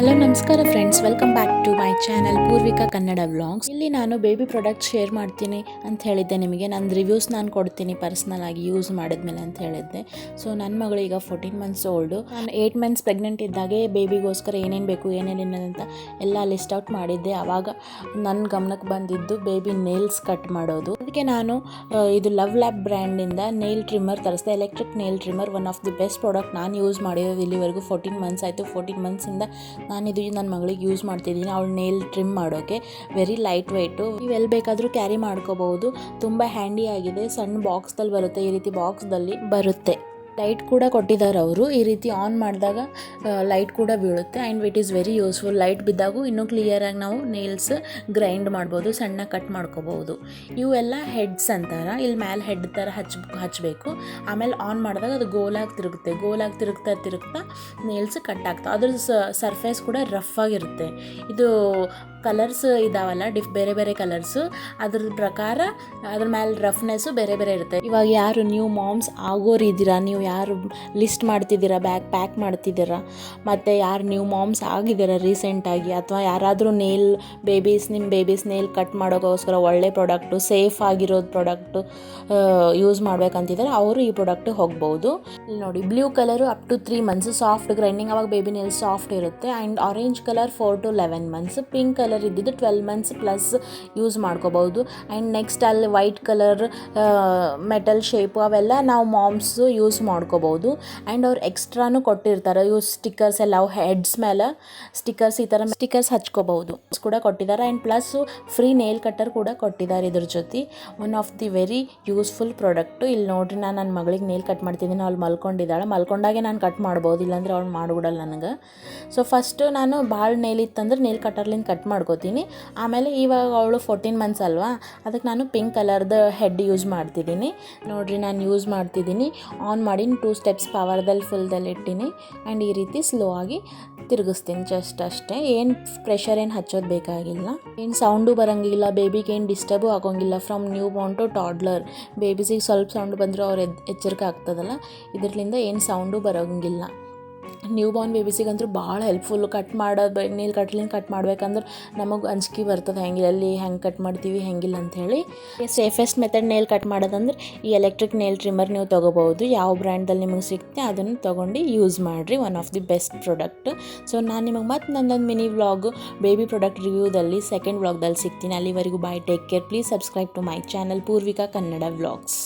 Hello ನಮಸ್ಕಾರ friends, welcome back to my channel Purvika Kannada vlogs. ಇಲ್ಲಿ ನಾನು ಬೇಬಿ ಪ್ರಾಡಕ್ಟ್ ಶೇರ್ ಮಾಡ್ತೀನಿ ಅಂತ ಹೇಳಿದ್ದೆ ನಿಮಗೆ. ನನ್ನ ರಿವ್ಯೂಸ್ ನಾನು ಕೊಡ್ತೀನಿ ಪರ್ಸ್ನಲ್ ಆಗಿ ಯೂಸ್ ಮಾಡಿದ್ಮೇಲೆ ಅಂತ ಹೇಳಿದ್ದೆ. ಸೊ ನನ್ನ ಮಗಳು ಈಗ 14 ಮಂತ್ಸ್ ಓಲ್ಡು. ನಾನು 8 ಮಂತ್ಸ್ ಪ್ರೆಗ್ನೆಂಟ್ ಇದ್ದಾಗೆ ಬೇಬಿಗೋಸ್ಕರ ಏನೇನು ಬೇಕು ಏನೇನಿಲ್ಲ ಅಂತ ಎಲ್ಲ ಲಿಸ್ಟ್ ಔಟ್ ಮಾಡಿದ್ದೆ. ಆವಾಗ ನನ್ನ ಗಮನಕ್ಕೆ ಬಂದಿದ್ದು ಬೇಬಿ ನೇಲ್ಸ್ ಕಟ್ ಮಾಡೋದು. ಅದಕ್ಕೆ ನಾನು ಇದು ಲವ್ ಲ್ಯಾಬ್ ಬ್ರ್ಯಾಂಡಿಂದ ನೇಲ್ ಟ್ರಿಮ್ಮರ್ ತರಿಸಿದೆ. Electric nail trimmer, one of the best product ನಾನು ಯೂಸ್ ಮಾಡಿರೋದು ಇಲ್ಲಿವರೆಗೂ. 14 ಮಂತ್ಸ್ ಆಯಿತು. 14 ಮಂತ್ಸಿಂದ ನಾನಿದು ನನ್ನ ಮಗಳಿಗೆ ಯೂಸ್ ಮಾಡ್ತಿದ್ದೀನಿ. ಅವಳು ನೇಲ್ ಟ್ರಿಮ್ ಮಾಡೋಕ್ಕೆ ವೆರಿ ಲೈಟ್ ವೆಯ್ಟು. ನೀವು ಎಲ್ಲಿ ಬೇಕಾದರೂ ಕ್ಯಾರಿ ಮಾಡ್ಕೋಬಹುದು. ತುಂಬ ಹ್ಯಾಂಡಿ ಆಗಿದೆ. ಸಣ್ಣ ಬಾಕ್ಸ್ದಲ್ಲಿ ಬರುತ್ತೆ, ಈ ರೀತಿ ಬಾಕ್ಸ್ದಲ್ಲಿ ಬರುತ್ತೆ. ಲೈಟ್ ಕೂಡ ಕೊಟ್ಟಿದ್ದಾರೆ ಅವರು. ಈ ರೀತಿ ಆನ್ ಮಾಡಿದಾಗ ಲೈಟ್ ಕೂಡ ಬೀಳುತ್ತೆ and it is very useful. Light ಬಿದ್ದಾಗೂ ಇನ್ನೂ ಕ್ಲಿಯರಾಗಿ ನಾವು ನೇಲ್ಸ್ ಗ್ರೈಂಡ್ ಮಾಡ್ಬೋದು, ಸಣ್ಣ ಕಟ್ ಮಾಡ್ಕೋಬೋದು. ಇವೆಲ್ಲ ಹೆಡ್ಸ್ ಅಂತಾರೆ. ಇಲ್ಲಿ ಮೇಲೆ ಹೆಡ್ ಥರ ಹಚ್ಚಬೇಕು. ಆಮೇಲೆ ಆನ್ ಮಾಡಿದಾಗ ಅದು ಗೋಲಾಗಿ ತಿರುಗ್ತಾ ನೇಲ್ಸ್ ಕಟ್ ಆಗ್ತವೆ. ಅದ್ರ ಸರ್ಫೇಸ್ ಕೂಡ ರಫ್ ಆಗಿರುತ್ತೆ. ಇದು ಕಲರ್ಸ್ ಇದಾವಲ್ಲ, ಬೇರೆ ಬೇರೆ ಕಲರ್ಸು, ಅದ್ರ ಪ್ರಕಾರ ಅದ್ರ ಮೇಲೆ ರಫ್ನೆಸ್ಸು ಬೇರೆ ಬೇರೆ ಇರುತ್ತೆ. ಇವಾಗ ಯಾರು ನ್ಯೂ ಮಾಮ್ಸ್ ಆಗೋರಿದ್ದೀರಾ, ನೀವು ಯಾರು ಲಿಸ್ಟ್ ಮಾಡ್ತಿದ್ದೀರಾ, ಬ್ಯಾಗ್ ಪ್ಯಾಕ್ ಮಾಡ್ತಿದ್ದೀರಾ, ಮತ್ತು ಯಾರು ನ್ಯೂ ಮಾಮ್ಸ್ ಆಗಿದ್ದೀರಾ ರೀಸೆಂಟಾಗಿ, ಅಥವಾ ಯಾರಾದರೂ ನಿಮ್ಮ ಬೇಬೀಸ್ ನೇಲ್ ಕಟ್ ಮಾಡೋಕ್ಕೋಸ್ಕರ ಒಳ್ಳೆ ಪ್ರಾಡಕ್ಟು, ಸೇಫ್ ಆಗಿರೋದು ಪ್ರಾಡಕ್ಟು ಯೂಸ್ ಮಾಡ್ಬೇಕಂತಿದ್ದಾರೆ, ಅವರು ಈ ಪ್ರಾಡಕ್ಟಿಗೆ ಹೋಗ್ಬೋದು. ಇಲ್ಲಿ ನೋಡಿ, blue colour up to 3 months soft grinding, ಅವಾಗ ಬೇಬಿ ನೇಲ್ ಸಾಫ್ಟ್ ಇರುತ್ತೆ. And orange colour 4 to 11 months, pink colour ಇದ್ದಿದ್ದು 12 ಮಂತ್ಸ್ ಪ್ಲಸ್ ಯೂಸ್ ಮಾಡ್ಕೋಬಹುದು. ಆ್ಯಂಡ್ ನೆಕ್ಸ್ಟ್ ಅಲ್ಲಿ ವೈಟ್ ಕಲರ್ ಮೆಟಲ್ ಶೇಪು ಅವೆಲ್ಲ ನಾವು ಮಾಮ್ಸು ಯೂಸ್ ಮಾಡ್ಕೋಬಹುದು. ಆ್ಯಂಡ್ ಅವ್ರು ಎಕ್ಸ್ಟ್ರಾನು ಕೊಟ್ಟಿರ್ತಾರೆ ಸ್ಟಿಕ್ಕರ್ಸ್ ಎಲ್ಲ, ಹೆಡ್ಸ್ ಮೇಲೆ ಸ್ಟಿಕ್ಕರ್ಸ್, ಈ ಥರ ಸ್ಟಿಕ್ಕರ್ಸ್ ಹಚ್ಕೋಬಹುದು ಕೂಡ ಕೊಟ್ಟಿದ್ದಾರೆ. And plus free nail cutter ಕೂಡ ಕೊಟ್ಟಿದ್ದಾರೆ ಇದ್ರ ಜೊತೆ. One of the very useful product. ಇಲ್ಲಿ ನೋಡ್ರಿ, ನಾನು ನನ್ನ ಮಗಳಿಗೆ ನೇಲ್ ಕಟ್ ಮಾಡ್ತಿದ್ದೀನಿ. ಅವಳು ಮಲ್ಕೊಂಡಾಗೆ ನಾನು ಕಟ್ ಮಾಡ್ಬೋದು, ಇಲ್ಲಾಂದ್ರೆ ಅವಳು ಮಾಡ್ಬಿಡಲ್ಲ ನನಗೆ. ಸೊ ಫಸ್ಟು ನಾನು ಭಾಳ ನೇಲ್ ಇತ್ತಂದ್ರೆ ನೇಲ್ ಕಟ್ಟರ್ಲಿಂದ ಕಟ್ ಮಾಡ್ಕೋತೀನಿ. ಆಮೇಲೆ ಇವಾಗ ಅವಳು 14 ಮಂತ್ಸ್ ಅಲ್ವಾ, ಅದಕ್ಕೆ ನಾನು ಪಿಂಕ್ ಕಲರ್ದು ಹೆಡ್ ಯೂಸ್ ಮಾಡ್ತಿದ್ದೀನಿ. ನೋಡಿರಿ, ನಾನು ಯೂಸ್ ಮಾಡ್ತಿದ್ದೀನಿ. ಆನ್ ಮಾಡಿ 2 ಸ್ಟೆಪ್ಸ್ ಪವರ್ದಲ್ಲಿ ಫುಲ್ದಲ್ಲಿ ಇಟ್ಟಿನಿ. ಆ್ಯಂಡ್ ಈ ರೀತಿ ಸ್ಲೋ ಆಗಿ ತಿರುಗಿಸ್ತೀನಿ, ಜಸ್ಟ್ ಅಷ್ಟೇ. ಏನು ಪ್ರೆಷರ್ ಏನು ಹಚ್ಚೋದು ಬೇಕಾಗಿಲ್ಲ. ಏನು ಸೌಂಡು ಬರೋಂಗಿಲ್ಲ, ಬೇಬಿಗೆ ಏನು ಡಿಸ್ಟರ್ಬು ಆಗೋಂಗಿಲ್ಲ. From new Born to toddler ಬೇಬೀಸಿಗೆ ಸ್ವಲ್ಪ ಸೌಂಡು ಬಂದರೂ ಅವ್ರು ಎಚ್ಚರಿಕೆ ಆಗ್ತದಲ್ಲ, ಇದರಿಂದ ಏನು ಸೌಂಡು ಬರೋಂಗಿಲ್ಲ. ನ್ಯೂ ಬಾರ್ನ್ ಬೇಬೀಸಿಗಂತೂ ಭಾಳ ಹೆಲ್ಪ್ಫುಲ್ಲು. ನೇಲ್ ಕಟ್ ಮಾಡ್ಬೇಕಂದ್ರೆ ನಮಗೆ ಅಂಜಿಕೆ ಬರ್ತದೆ, ಹೆಂಗೆ ಕಟ್ ಮಾಡ್ತೀವಿ ಹೆಂಗಿಲ್ಲ ಅಂಥೇಳಿ. ಸೇಫೆಸ್ಟ್ ಮೆಥಡ್ ನೇಲ್ ಕಟ್ ಮಾಡೋದಂದ್ರೆ ಈ ಎಲೆಕ್ಟ್ರಿಕ್ ನೇಲ್ ಟ್ರಿಮ್ಮರ್ ನೀವು ತೊಗೋಬೋದು. ಯಾವ ಬ್ರ್ಯಾಂಡ್ದಲ್ಲಿ ನಿಮಗೆ ಸಿಗುತ್ತೆ ಅದನ್ನು ತೊಗೊಂಡು ಯೂಸ್ ಮಾಡಿರಿ. One of the best product. So ನಾನು ನಿಮಗೆ ಮತ್ತೆ ನನ್ನೊಂದು ಮಿನಿ ವ್ಲಾಗು ಬೇಬಿ ಪ್ರಾಡಕ್ಟ್ ರಿವ್ಯೂದಲ್ಲಿ ಸೆಕೆಂಡ್ ವ್ಲಾಗ್ದಲ್ಲಿ ಸಿಗ್ತೀನಿ. ಅಲ್ಲಿವರೆಗೂ bye, take care. Please subscribe to my channel Purvika Kannada vlogs.